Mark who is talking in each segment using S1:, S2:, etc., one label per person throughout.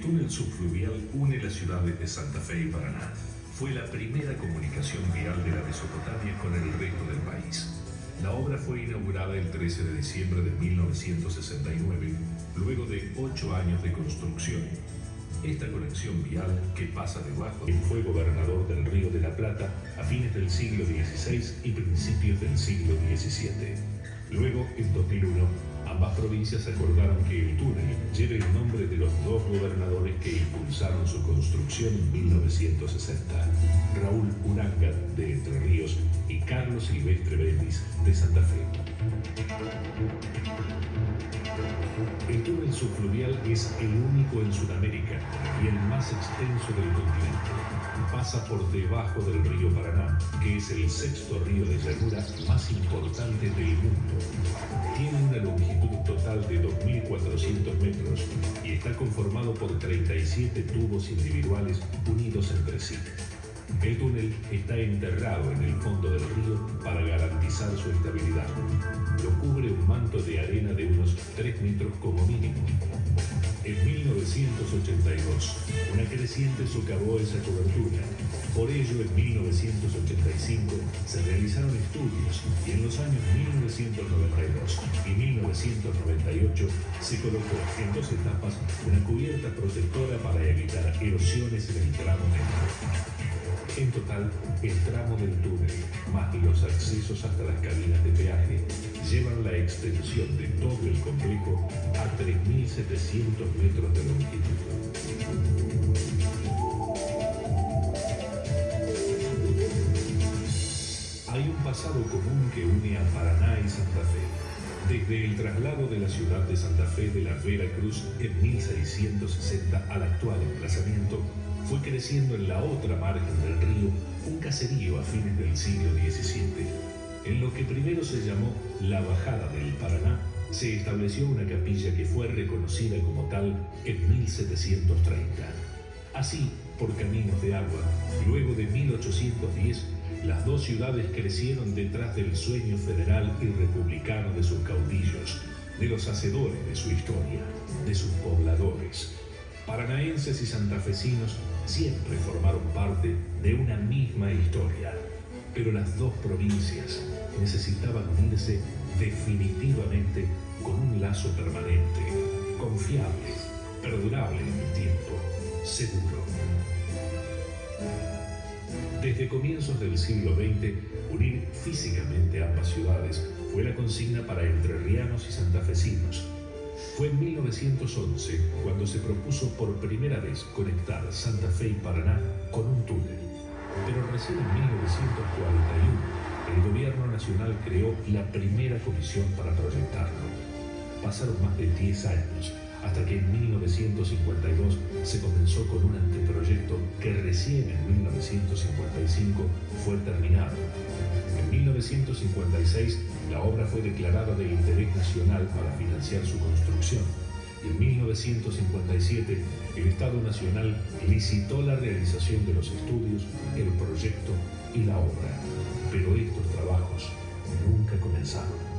S1: El túnel subfluvial une las ciudades de Santa Fe y Paraná. Fue la primera comunicación vial de la Mesopotamia con el resto del país. La obra fue inaugurada el 13 de diciembre de 1969, luego de 8 años de construcción. Esta conexión vial, que pasa debajo, fue gobernador del Río de la Plata a fines del siglo XVI y principios del siglo XVII. Luego, en 2001, ambas provincias acordaron que el túnel lleve el nombre de los dos gobernadores que impulsaron su construcción en 1960, Raúl Uranga, de Entre Ríos, y Carlos Silvestre Benis, de Santa Fe. El túnel subfluvial es el único en Sudamérica y el más extenso del continente. Pasa por debajo del río Paraná, que es el sexto río de llanura más importante del mundo. Tiene una longitud total de 2.400 metros y está conformado por 37 tubos individuales unidos entre sí. El túnel está enterrado en el fondo del río para garantizar su estabilidad. Lo cubre un manto de arena de unos 3 metros como mínimo. En 1982, una creciente socavó esa cobertura. Por ello, en 1985 se realizaron estudios y en los años 1992 y 1998 se colocó en 2 etapas una cubierta protectora para evitar erosiones en el tramo medio. En total, el tramo del túnel, más los accesos hasta las cabinas de peaje, llevan la extensión de todo el complejo a 3.700 metros de longitud. Hay un pasado común que une a Paraná y Santa Fe. Desde el traslado de la ciudad de Santa Fe de la Vera Cruz en 1660 al actual emplazamiento, fue creciendo en la otra margen del río un caserío a fines del siglo XVII. En lo que primero se llamó la Bajada del Paraná, se estableció una capilla que fue reconocida como tal en 1730. Así, por caminos de agua, luego de 1810, las dos ciudades crecieron detrás del sueño federal y republicano de sus caudillos, de los hacedores de su historia, de sus pobladores. Paranaenses y santafesinos siempre formaron parte de una misma historia, pero las dos provincias necesitaban unirse definitivamente con un lazo permanente, confiable, perdurable en el tiempo, seguro. Desde comienzos del siglo XX, unir físicamente ambas ciudades fue la consigna para entrerrianos y santafesinos. Fue en 1911 cuando se propuso por primera vez conectar Santa Fe y Paraná con un túnel. Pero recién en 1941 el gobierno nacional creó la primera comisión para proyectarlo. Pasaron más de 10 años hasta que en 1952 se comenzó con un anteproyecto que recién en 1955 fue terminado. En 1956 la obra fue declarada de interés nacional para financiar su construcción y en 1957 el Estado Nacional licitó la realización de los estudios, el proyecto y la obra, pero estos trabajos nunca comenzaron.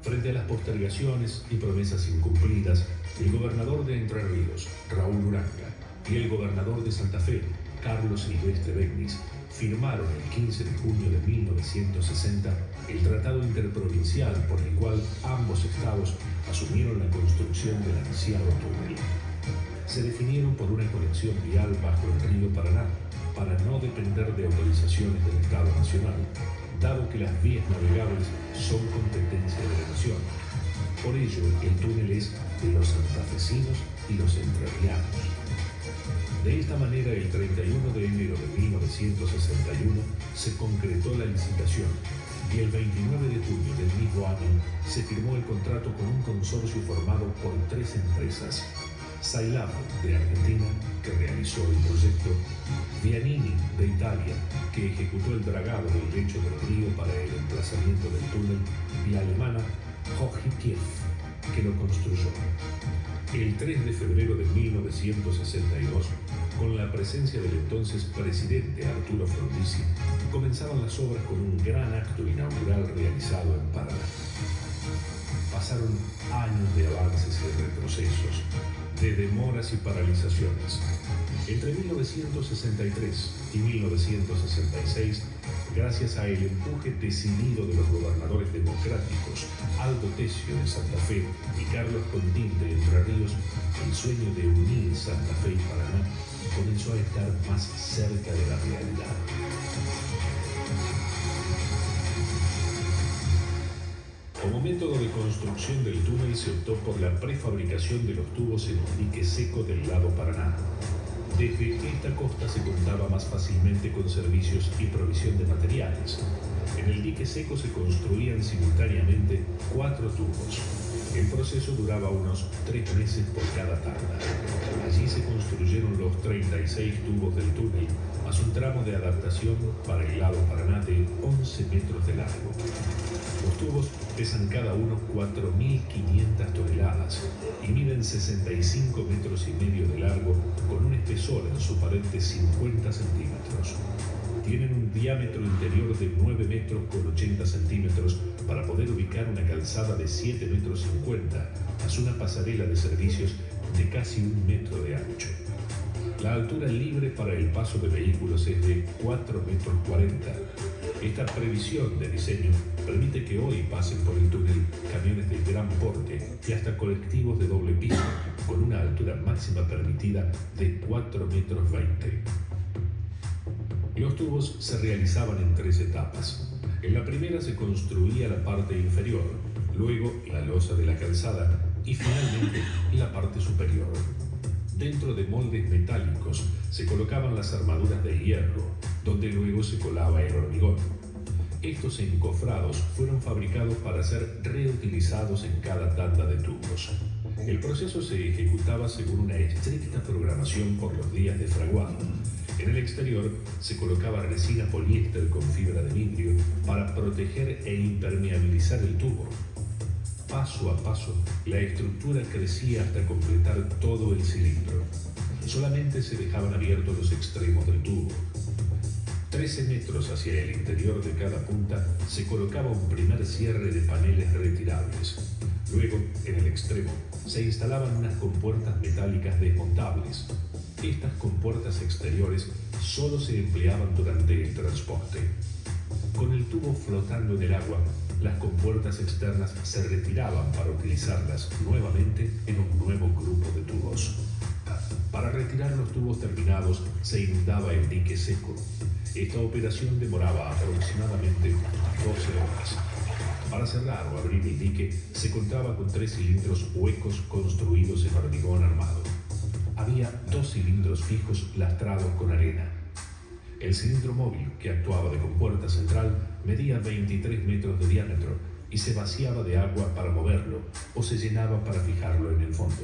S1: Frente a las postergaciones y promesas incumplidas, el gobernador de Entre Ríos, Raúl Uranga, y el gobernador de Santa Fe, Carlos Silvestre Benis, firmaron el 15 de junio de 1960 el Tratado Interprovincial por el cual ambos estados asumieron la construcción del ansiado túnel. Se definieron por una conexión vial bajo el río Paraná para no depender de autorizaciones del Estado Nacional, dado que las vías navegables son competencia de la nación. Por ello, el túnel es de los santafesinos y los entrerrianos. De esta manera, el 31 de enero de 1961 se concretó la licitación y el 29 de junio del mismo año se firmó el contrato con un consorcio formado por 3 empresas: Sailab de Argentina, que realizó el proyecto; Vianini de Italia, que ejecutó el dragado del lecho del río para el emplazamiento del túnel; y la alemana Hochkiew, que lo construyó. El 3 de febrero de 1962, con la presencia del entonces presidente Arturo Frondizi, comenzaban las obras con un gran acto inaugural realizado en Paraná. pasaron años de avances y retrocesos, de demoras y paralizaciones. Entre 1963 y 1966, gracias al empuje decidido de los gobernadores democráticos Aldo Tessio de Santa Fe y Carlos Contín de Entre Ríos, el sueño de unir Santa Fe y Paraná comenzó a estar más cerca de la realidad. Como método de construcción del túnel se optó por la prefabricación de los tubos en un dique seco del lado Paraná. Desde esta costa se contaba más fácilmente con servicios y provisión de materiales. En el dique seco se construían simultáneamente 4 tubos. El proceso duraba unos 3 meses por cada tanda. Allí se construyeron los 36 tubos del túnel, más un tramo de adaptación para el lado Paraná de 11 metros de largo. Los tubos pesan cada uno 4.500 toneladas y miden 65 metros y medio de largo con un espesor en su pared de 50 centímetros. Tienen un diámetro interior de 9 metros con 80 centímetros para poder ubicar una calzada de 7 metros 50, más una pasarela de servicios de casi 1 metro de ancho. La altura libre para el paso de vehículos es de 4 metros 40. Esta previsión de diseño permite que hoy pasen por el túnel camiones de gran porte y hasta colectivos de doble piso, con una altura máxima permitida de 4 metros 20. Los tubos se realizaban en 3 etapas. En la primera se construía la parte inferior, luego la losa de la calzada y finalmente la parte superior. Dentro de moldes metálicos se colocaban las armaduras de hierro, donde luego se colaba el hormigón. Estos encofrados fueron fabricados para ser reutilizados en cada tanda de tubos. El proceso se ejecutaba según una estricta programación por los días de fraguado. En el exterior se colocaba resina poliéster con fibra de vidrio para proteger e impermeabilizar el tubo. Paso a paso, la estructura crecía hasta completar todo el cilindro. Solamente se dejaban abiertos los extremos del tubo. 13 metros hacia el interior de cada punta se colocaba un primer cierre de paneles retirables. Luego, en el extremo, se instalaban unas compuertas metálicas desmontables. Estas compuertas exteriores solo se empleaban durante el transporte. Con el tubo flotando en el agua, las compuertas externas se retiraban para utilizarlas nuevamente en un nuevo grupo de tubos. Para retirar los tubos terminados se inundaba el dique seco. Esta operación demoraba aproximadamente 12 horas. Para cerrar o abrir el dique se contaba con 3 cilindros huecos construidos en hormigón armado. Había 2 cilindros fijos lastrados con arena. El cilindro móvil, que actuaba de compuerta central, medía 23 metros de diámetro y se vaciaba de agua para moverlo o se llenaba para fijarlo en el fondo.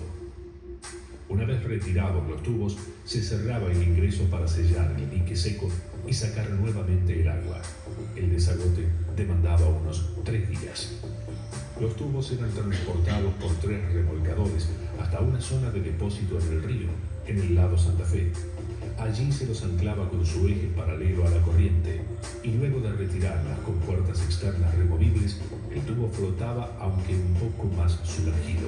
S1: Una vez retirados los tubos, se cerraba el ingreso para sellar el dique seco y sacar nuevamente el agua. El desagote demandaba unos 3 días. Los tubos eran transportados por 3 remolcadores hasta una zona de depósito en el río, en el lado Santa Fe. Allí se los anclaba con su eje paralelo a la corriente y luego de retirar las compuertas externas removibles, el tubo flotaba aunque un poco más sumergido.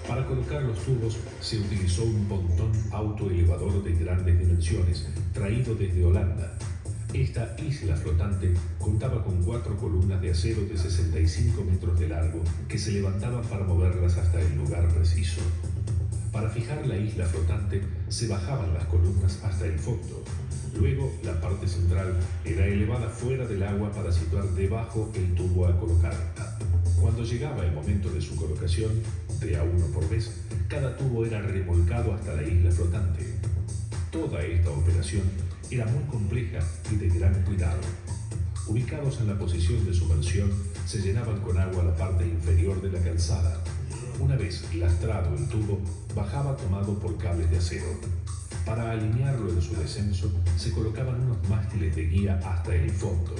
S1: Para colocar los tubos se utilizó un pontón autoelevador de grandes dimensiones, traído desde Holanda. Esta isla flotante contaba con 4 columnas de acero de 65 metros de largo que se levantaban para moverlas hasta el lugar preciso. Para fijar la isla flotante se bajaban las columnas hasta el fondo. Luego la parte central era elevada fuera del agua para situar debajo el tubo a colocar. Cuando llegaba el momento de su colocación, de a uno por vez, cada tubo era remolcado hasta la isla flotante. Toda esta operación era muy compleja y de gran cuidado. Ubicados en la posición de sumersión, se llenaban con agua la parte inferior de la calzada. Una vez lastrado el tubo, bajaba tomado por cables de acero. Para alinearlo en su descenso, se colocaban unos mástiles de guía hasta el fondo.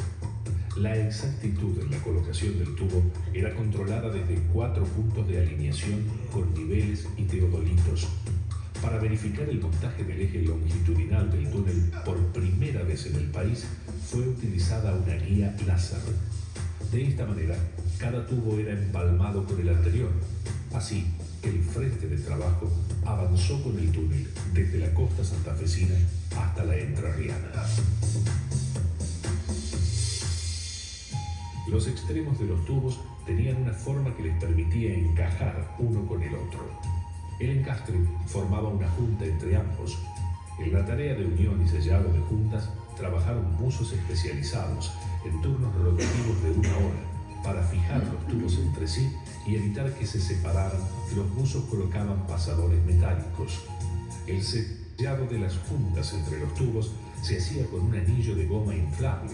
S1: La exactitud en la colocación del tubo era controlada desde 4 puntos de alineación con niveles y teodolitos. Para verificar el montaje del eje longitudinal del túnel por primera vez en el país, fue utilizada una guía láser. De esta manera, cada tubo era empalmado con el anterior. Así, el frente de trabajo avanzó con el túnel desde la costa santafesina hasta la entrerriana. Los extremos de los tubos tenían una forma que les permitía encajar uno con el otro. El encastre formaba una junta entre ambos. En la tarea de unión y sellado de juntas trabajaron buzos especializados en turnos rotativos de 1 hora. Para fijar los tubos entre sí y evitar que se separaran, los buzos colocaban pasadores metálicos. El sellado de las juntas entre los tubos se hacía con un anillo de goma inflable.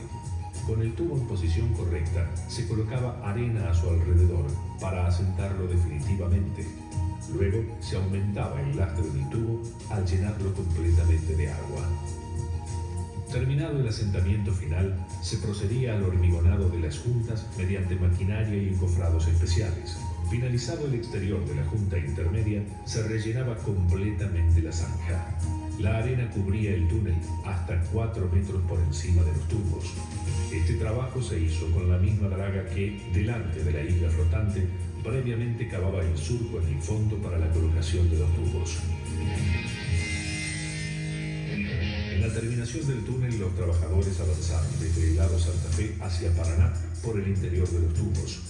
S1: Con el tubo en posición correcta, se colocaba arena a su alrededor para asentarlo definitivamente. Luego se aumentaba el lastre del tubo al llenarlo completamente de agua. Terminado el asentamiento final, se procedía al hormigonado de las juntas mediante maquinaria y encofrados especiales. Finalizado el exterior de la junta intermedia, se rellenaba completamente la zanja. La arena cubría el túnel hasta 4 metros por encima de los tubos. Este trabajo se hizo con la misma draga que, delante de la isla flotante, previamente cavaba el surco en el fondo para la colocación de los tubos. En la terminación del túnel, los trabajadores avanzaron desde el lado Santa Fe hacia Paraná por el interior de los tubos.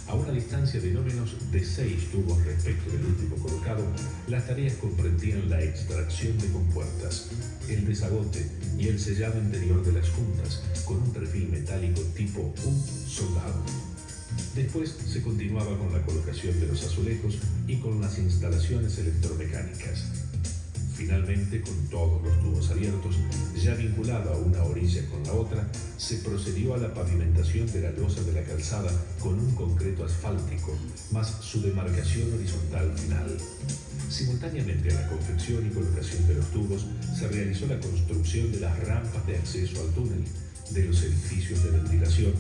S1: A una distancia de no menos de 6 tubos respecto del último colocado, las tareas comprendían la extracción de compuertas, el desagote y el sellado interior de las juntas con un perfil metálico tipo U soldado. Después se continuaba con la colocación de los azulejos y con las instalaciones electromecánicas. Finalmente, con todos los tubos abiertos, ya vinculado a una orilla con la otra, se procedió a la pavimentación de la losa de la calzada con un concreto asfáltico, más su demarcación horizontal final. Simultáneamente a la confección y colocación de los tubos, se realizó la construcción de las rampas de acceso al túnel, de los edificios de ventilación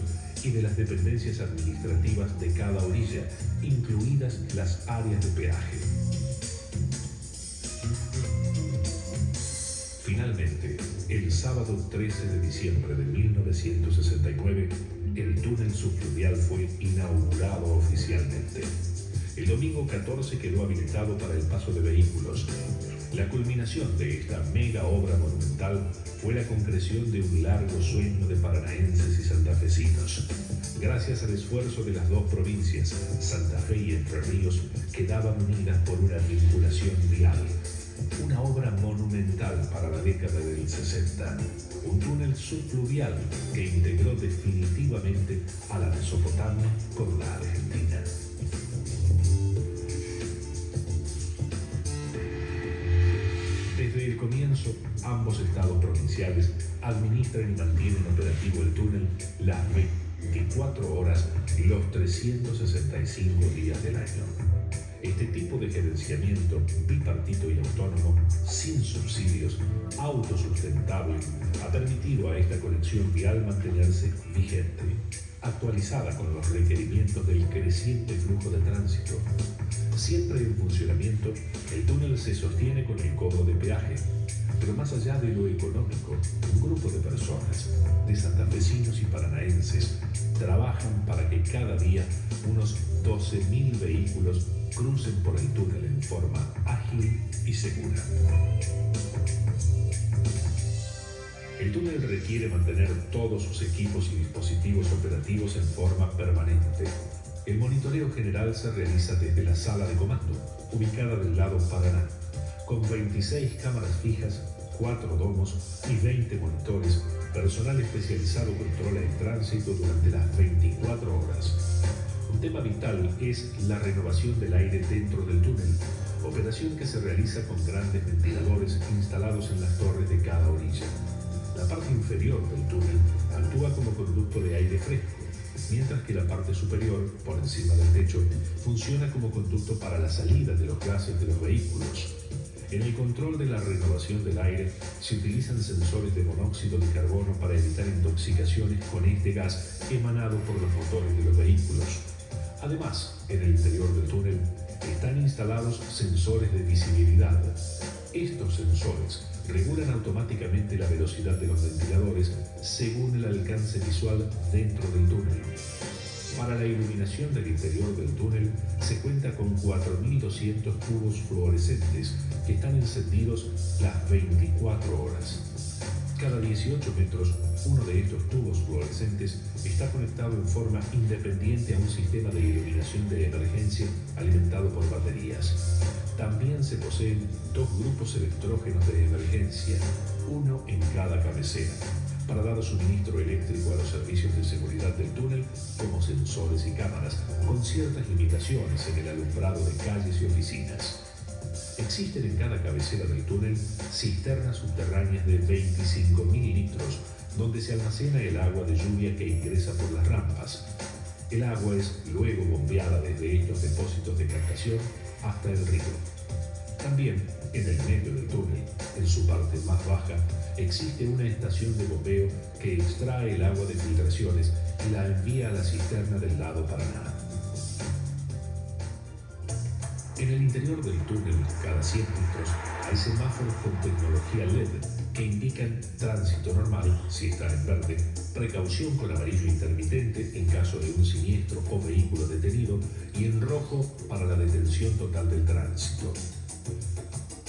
S1: y de las dependencias administrativas de cada orilla, incluidas las áreas de peaje. Finalmente, el sábado 13 de diciembre de 1969, el túnel subfluvial fue inaugurado oficialmente. El domingo 14 quedó habilitado para el paso de vehículos. La culminación de esta mega obra monumental fue la concreción de un largo sueño de paranaenses y santafesinos. Gracias al esfuerzo de las dos provincias, Santa Fe y Entre Ríos, quedaban unidas por una vinculación vial. Una obra monumental para la década del 60, un túnel subfluvial que integró definitivamente a la Mesopotamia con la Argentina. Desde el comienzo, ambos estados provinciales administran y mantienen operativo el túnel las 24 horas y los 365 días del año. Este tipo de gerenciamiento bipartito y autónomo, sin subsidios, autosustentable, ha permitido a esta conexión vial mantenerse vigente, actualizada con los requerimientos del creciente flujo de tránsito. Siempre en funcionamiento, el túnel se sostiene con el cobro de peaje, pero más allá de lo económico, un grupo de personas, de santafesinos y paranaenses, trabajan para que cada día unos 12.000 vehículos crucen por el túnel en forma ágil y segura. El túnel requiere mantener todos sus equipos y dispositivos operativos en forma permanente. El monitoreo general se realiza desde la sala de comando, ubicada del lado Paraná, con 26 cámaras fijas, 4 domos y 20 monitores. Personal especializado controla el tránsito durante las 24 horas. Un tema vital es la renovación del aire dentro del túnel, operación que se realiza con grandes ventiladores instalados en las torres de cada orilla. La parte inferior del túnel actúa como conducto de aire fresco, mientras que la parte superior, por encima del techo, funciona como conducto para la salida de los gases de los vehículos. En el control de la renovación del aire se utilizan sensores de monóxido de carbono para evitar intoxicaciones con este gas emanado por los motores de los vehículos. Además, en el interior del túnel están instalados sensores de visibilidad. Estos sensores regulan automáticamente la velocidad de los ventiladores según el alcance visual dentro del túnel. la iluminación del interior del túnel se cuenta con 4.200 tubos fluorescentes que están encendidos las 24 horas. Cada 18 metros, uno de estos tubos fluorescentes está conectado en forma independiente a un sistema de iluminación de emergencia alimentado por baterías. También se poseen dos grupos electrógenos de emergencia, uno en cada cabecera, para dar suministro eléctrico a los servicios de seguridad del túnel, como sensores y cámaras, con ciertas limitaciones en el alumbrado de calles y oficinas. Existen en cada cabecera del túnel cisternas subterráneas de 25.000 litros, donde se almacena el agua de lluvia que ingresa por las rampas. El agua es luego bombeada desde estos depósitos de captación hasta el río. También, en el medio del túnel, en su parte más baja, existe una estación de bombeo que extrae el agua de filtraciones y la envía a la cisterna del lado Paraná. En el interior del túnel, cada 100 metros, hay semáforos con tecnología LED que indican tránsito normal si está en verde, precaución con amarillo intermitente en caso de un siniestro o vehículo detenido y en rojo para la detención total del tránsito.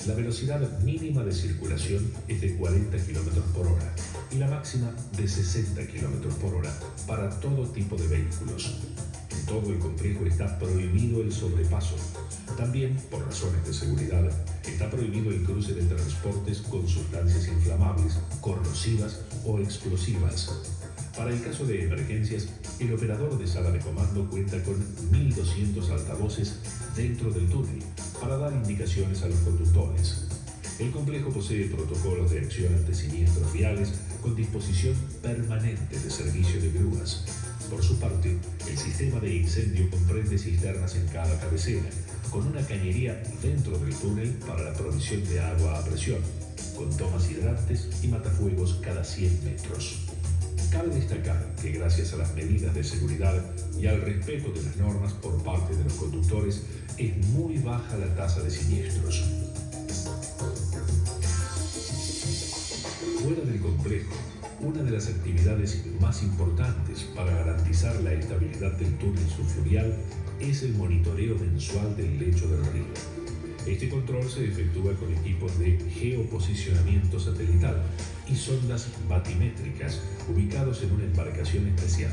S1: La velocidad mínima de circulación es de 40 km por hora y la máxima de 60 km por hora para todo tipo de vehículos. En todo el complejo está prohibido el sobrepaso. También, por razones de seguridad, está prohibido el cruce de transportes con sustancias inflamables, corrosivas o explosivas. Para el caso de emergencias, el operador de sala de comando cuenta con 1.200 altavoces dentro del túnel para dar indicaciones a los conductores. El complejo posee protocolos de acción ante siniestros viales con disposición permanente de servicio de grúas. Por su parte, el sistema de incendio comprende cisternas en cada cabecera, con una cañería dentro del túnel para la provisión de agua a presión, con tomas hidrantes y matafuegos cada 100 metros. Cabe destacar que gracias a las medidas de seguridad y al respeto de las normas por parte de los conductores, es muy baja la tasa de siniestros. Fuera del complejo, una de las actividades más importantes para garantizar la estabilidad del túnel subfluvial es el monitoreo mensual del lecho del río. Este control se efectúa con equipos de geoposicionamiento satelital y sondas batimétricas ubicados en una embarcación especial.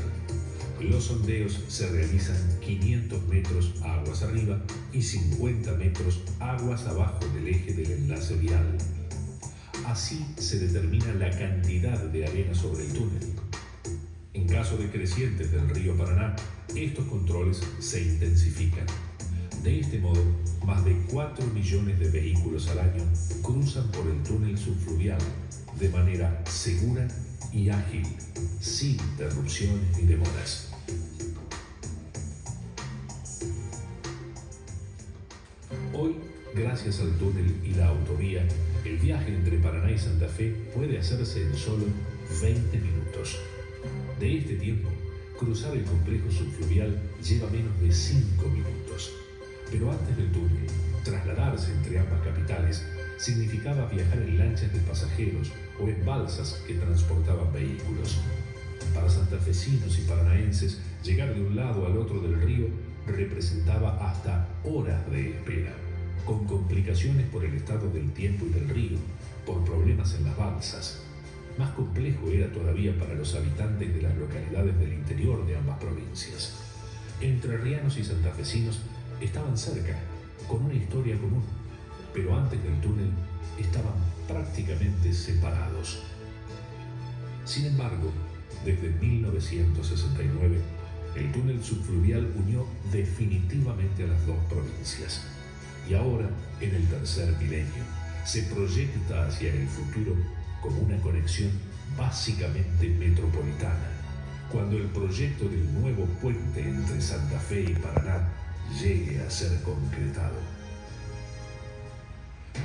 S1: Los sondeos se realizan 500 metros aguas arriba y 50 metros aguas abajo del eje del enlace vial. Así se determina la cantidad de arena sobre el túnel. En caso de crecientes del río Paraná, estos controles se intensifican. De este modo, más de 4 millones de vehículos al año cruzan por el túnel subfluvial de manera segura y ágil, sin interrupciones ni demoras. Hoy, gracias al túnel y la autovía, el viaje entre Paraná y Santa Fe puede hacerse en solo 20 minutos. De este tiempo, cruzar el complejo subfluvial lleva menos de 5 minutos. Pero antes del túnel, trasladarse entre ambas capitales significaba viajar en lanchas de pasajeros o en balsas que transportaban vehículos. Para santafesinos y paranaenses, llegar de un lado al otro del río representaba hasta horas de espera, con complicaciones por el estado del tiempo y del río, por problemas en las balsas. Más complejo era todavía para los habitantes de las localidades del interior de ambas provincias. Entrerrianos y santafesinos estaban cerca, con una historia común, pero antes del túnel estaban prácticamente separados. Sin embargo, desde 1969, el túnel subfluvial unió definitivamente a las dos provincias. Y ahora, en el tercer milenio, se proyecta hacia el futuro como una conexión básicamente metropolitana, cuando el proyecto del nuevo puente entre Santa Fe y Paraná llegue a ser concretado.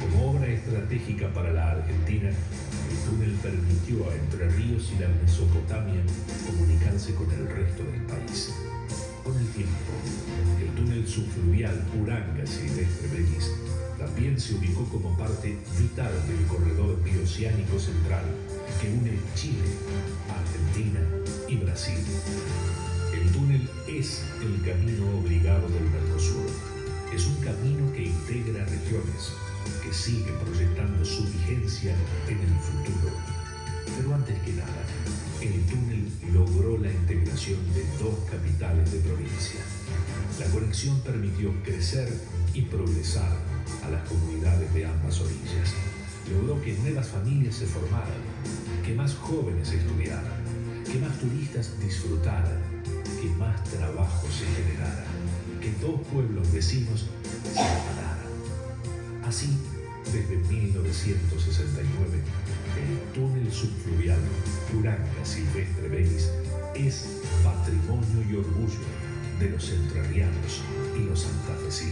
S1: Como obra estratégica para la Argentina, el túnel permitió a Entre Ríos y la Mesopotamia comunicarse con el resto del país. Con el tiempo, el túnel subfluvial Uranga-Silvestre-Béliz también se ubicó como parte vital del corredor bioceánico central que une Chile, Argentina y Brasil. El túnel es el camino obligado del Mercosur. Es un camino que integra regiones, que sigue proyectando su vigencia en el futuro. Pero antes que nada, el túnel logró la integración de dos capitales de provincia. La conexión permitió crecer y progresar a las comunidades de ambas orillas. Logró que nuevas familias se formaran, que más jóvenes estudiaran, que más turistas disfrutaran, que más trabajo se generara, que dos pueblos vecinos se hermanaran. Así, desde 1969, el túnel subfluvial Uranga-Silvestre-Belis es patrimonio y orgullo de los entrerrianos y los santafesinos.